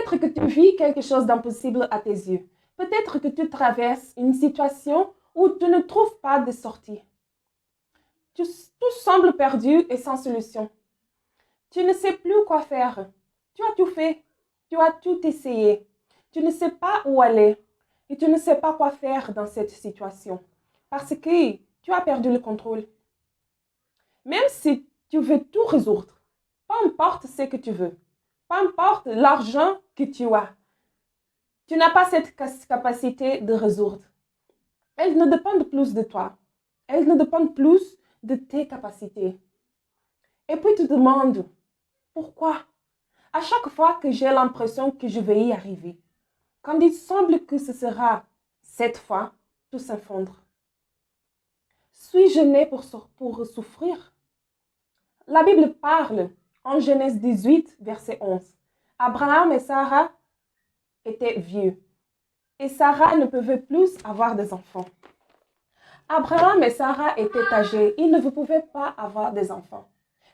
Peut-être que tu vis quelque chose d'impossible à tes yeux. Peut-être que tu traverses une situation où tu ne trouves pas de sortie. Tout semble perdu et sans solution. Tu ne sais plus quoi faire. Tu as tout fait. Tu as tout essayé. Tu ne sais pas où aller. Et tu ne sais pas quoi faire dans cette situation. Parce que tu as perdu le contrôle. Même si tu veux tout résoudre, peu importe ce que tu veux, peu importe l'argent que tu as, tu n'as pas cette capacité de résoudre. Elles ne dépendent plus de toi. Elles ne dépendent plus de tes capacités. Et puis tu te demandes, pourquoi? À chaque fois que j'ai l'impression que je vais y arriver, quand il semble que ce sera cette fois, tout s'effondre. Suis-je né pour souffrir? La Bible parle en Genèse 18, verset 11. Abraham et Sarah étaient vieux et Sarah ne pouvait plus avoir des enfants. Abraham et Sarah étaient âgés, ils ne pouvaient pas avoir des enfants.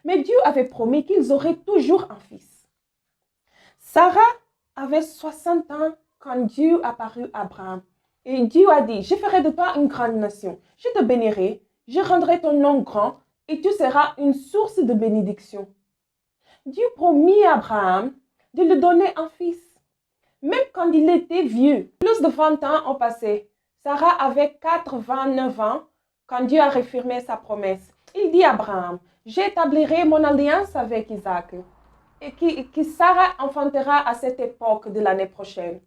Mais Dieu avait promis qu'ils auraient toujours un fils. Sarah avait 60 ans quand Dieu apparut à Abraham. Et Dieu a dit, je ferai de toi une grande nation. Je te bénirai, je rendrai ton nom grand et tu seras une source de bénédiction. Dieu promit à Abraham de lui donner un fils. Même quand il était vieux, plus de 20 ans ont passé. Sarah avait 89 ans quand Dieu a réaffirmé sa promesse. Il dit à Abraham, j'établirai mon alliance avec Isaac et que Sarah enfantera à cette époque de l'année prochaine.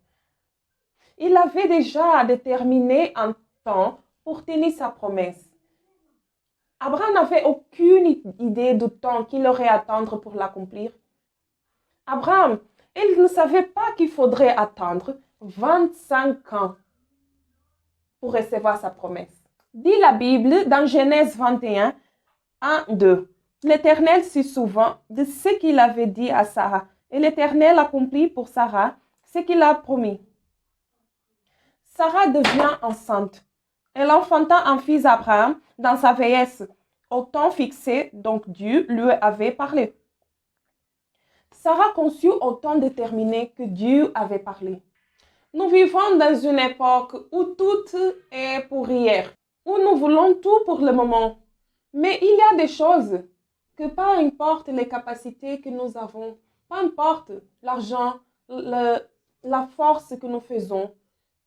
Il avait déjà déterminé un temps pour tenir sa promesse. Abraham n'avait aucune idée du temps qu'il aurait à attendre pour l'accomplir. Abraham, il ne savait pas qu'il faudrait attendre 25 ans pour recevoir sa promesse. Dit la Bible dans Genèse 21, 1, 2. L'Éternel se souvint de ce qu'il avait dit à Sarah, et l'Éternel accomplit pour Sarah ce qu'il a promis. Sarah devient enceinte. Elle enfanta un fils Abraham dans sa vieillesse, au temps fixé, donc Dieu lui avait parlé. Sarah conçut au temps déterminé que Dieu avait parlé. Nous vivons dans une époque où tout est pour hier, où nous voulons tout pour le moment. Mais il y a des choses que peu importe les capacités que nous avons, peu importe l'argent, la force que nous faisons,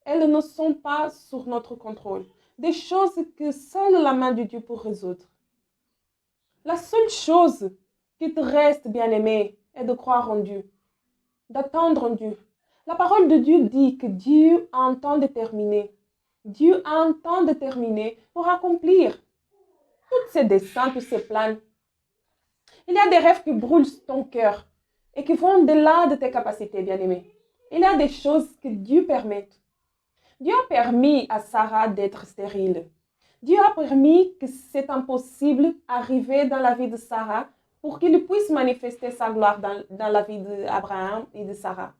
elles ne sont pas sous notre contrôle. Des choses que seule la main de Dieu peut résoudre. La seule chose qui te reste, bien-aimé, est de croire en Dieu, d'attendre en Dieu. La parole de Dieu dit que Dieu a un temps déterminé. Dieu a un temps déterminé pour accomplir tous ses desseins, tous ses plans. Il y a des rêves qui brûlent ton cœur et qui vont au-delà de tes capacités, bien-aimé. Il y a des choses que Dieu permet. Dieu a permis à Sarah d'être stérile. Dieu a permis que c'est impossible arriver dans la vie de Sarah pour qu'il puisse manifester sa gloire dans la vie d'Abraham et de Sarah.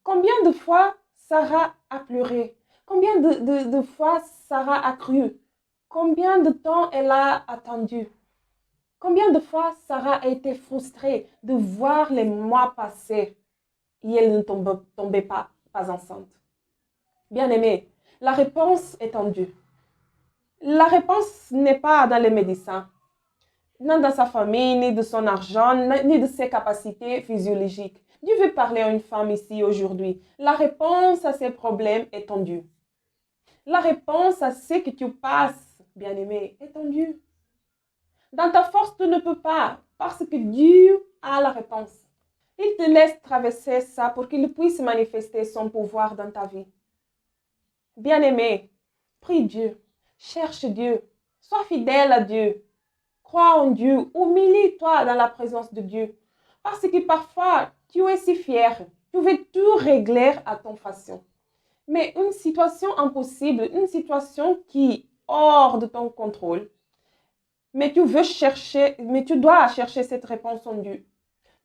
Combien de fois Sarah a pleuré? Combien de fois Sarah a cru? Combien de temps elle a attendu? Combien de fois Sarah a été frustrée de voir les mois passer et elle ne tombait pas enceinte? Bien-aimé, la réponse est en Dieu. La réponse n'est pas dans les médecins, ni dans sa famille, ni de son argent, ni de ses capacités physiologiques. Dieu veut parler à une femme ici aujourd'hui. La réponse à ces problèmes est en Dieu. La réponse à ce que tu passes, bien-aimé, est en Dieu. Dans ta force, tu ne peux pas, parce que Dieu a la réponse. Il te laisse traverser ça pour qu'il puisse manifester son pouvoir dans ta vie. Bien-aimé, prie Dieu, cherche Dieu, sois fidèle à Dieu, crois en Dieu, humilie-toi dans la présence de Dieu. Parce que parfois, tu es si fier, tu veux tout régler à ton façon. Mais une situation impossible, une situation qui est hors de ton contrôle, mais tu dois chercher cette réponse en Dieu.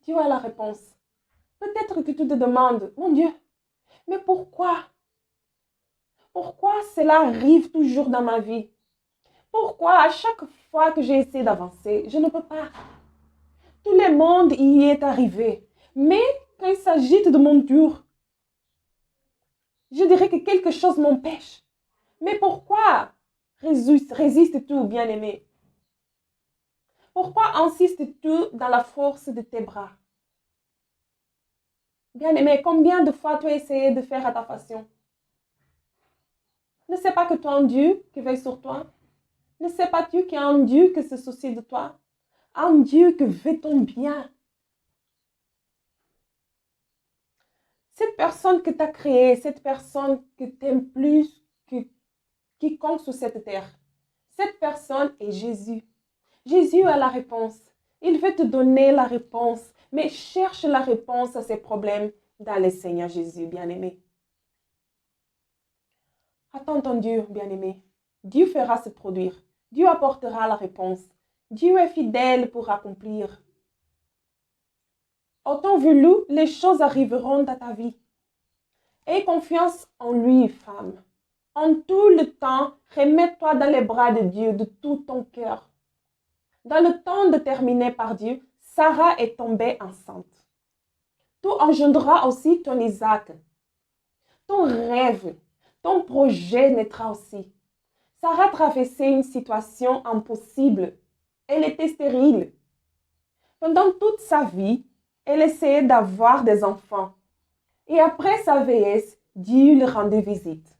Dieu a la réponse. Peut-être que tu te demandes, mon Dieu, mais pourquoi? Pourquoi cela arrive toujours dans ma vie? Pourquoi à chaque fois que j'essaie d'avancer, je ne peux pas? Tout le monde y est arrivé. Mais quand s'agite de mon dur. Je dirais que quelque chose m'empêche. Mais pourquoi résistes-tu, bien-aimé? Pourquoi insistes-tu dans la force de tes bras? Bien-aimé, combien de fois tu as essayé de faire à ta façon? Ne sais pas que tu as un Dieu qui veille sur toi? Ne sais pas-tu qu'il y a un Dieu qui se soucie de toi? Un Dieu qui veut ton bien? Cette personne que tu as créée, cette personne que tu aimes plus que quiconque sur cette terre, cette personne est Jésus. Jésus a la réponse. Il veut te donner la réponse, mais cherche la réponse à ces problèmes dans le Seigneur Jésus, bien-aimé. Attends ton Dieu, bien-aimé. Dieu fera se produire. Dieu apportera la réponse. Dieu est fidèle pour accomplir. Au temps voulu, les choses arriveront dans ta vie. Aie confiance en lui, femme. En tout le temps, remets-toi dans les bras de Dieu de tout ton cœur. Dans le temps déterminé par Dieu, Sarah est tombée enceinte. Tu engendras aussi ton Isaac. Ton rêve, ton projet naîtra aussi. Sarah traversait une situation impossible. Elle était stérile. Pendant toute sa vie, elle essayait d'avoir des enfants. Et après sa vieillesse, Dieu lui rendait visite.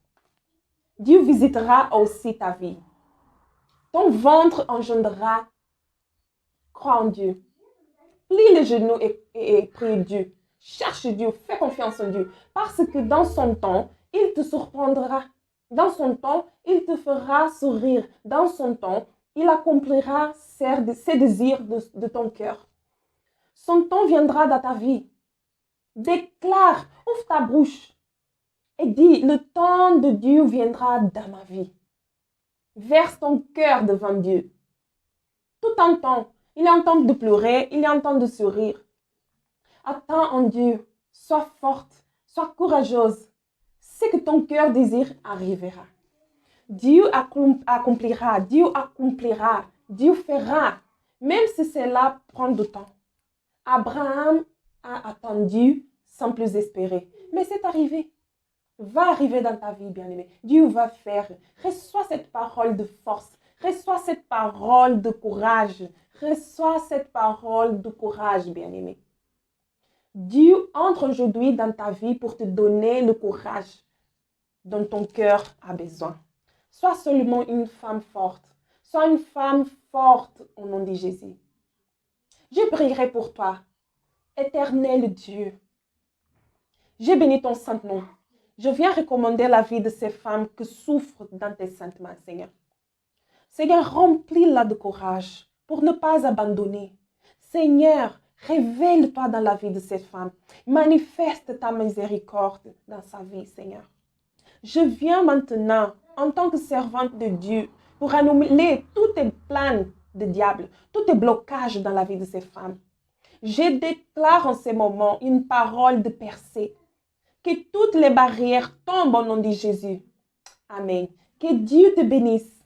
Dieu visitera aussi ta vie. Ton ventre engendrera. Crois en Dieu. Plie les genoux et prie Dieu. Cherche Dieu, fais confiance en Dieu. Parce que dans son temps, il te surprendra. Dans son temps, il te fera sourire. Dans son temps, il accomplira ses désirs de ton cœur. Son temps viendra dans ta vie. Déclare, ouvre ta bouche et dis, le temps de Dieu viendra dans ma vie. Verse ton cœur devant Dieu. Tout en temps, il est en temps de pleurer, il est en temps de sourire. Attends en Dieu, sois forte, sois courageuse. Ce que ton cœur désire arrivera. Dieu accomplira, Dieu fera, même si cela prend du temps. Abraham a attendu sans plus espérer, mais c'est arrivé. Va arriver dans ta vie, bien-aimé. Dieu va faire. Reçois cette parole de force. Reçois cette parole de courage. Reçois cette parole de courage, bien-aimé. Dieu entre aujourd'hui dans ta vie pour te donner le courage dont ton cœur a besoin. Sois seulement une femme forte. Sois une femme forte au nom de Jésus. Je prierai pour toi, éternel Dieu. Je bénis ton saint nom. Je viens recommander la vie de ces femmes qui souffrent dans tes saintes mains, Seigneur. Seigneur, remplis-la de courage pour ne pas abandonner. Seigneur, révèle-toi dans la vie de ces femmes. Manifeste ta miséricorde dans sa vie, Seigneur. Je viens maintenant, en tant que servante de Dieu, pour annuler tous tes plans de diable, tous tes blocages dans la vie de ces femmes. Je déclare en ce moment une parole de percée. Que toutes les barrières tombent au nom de Jésus. Amen. Que Dieu te bénisse.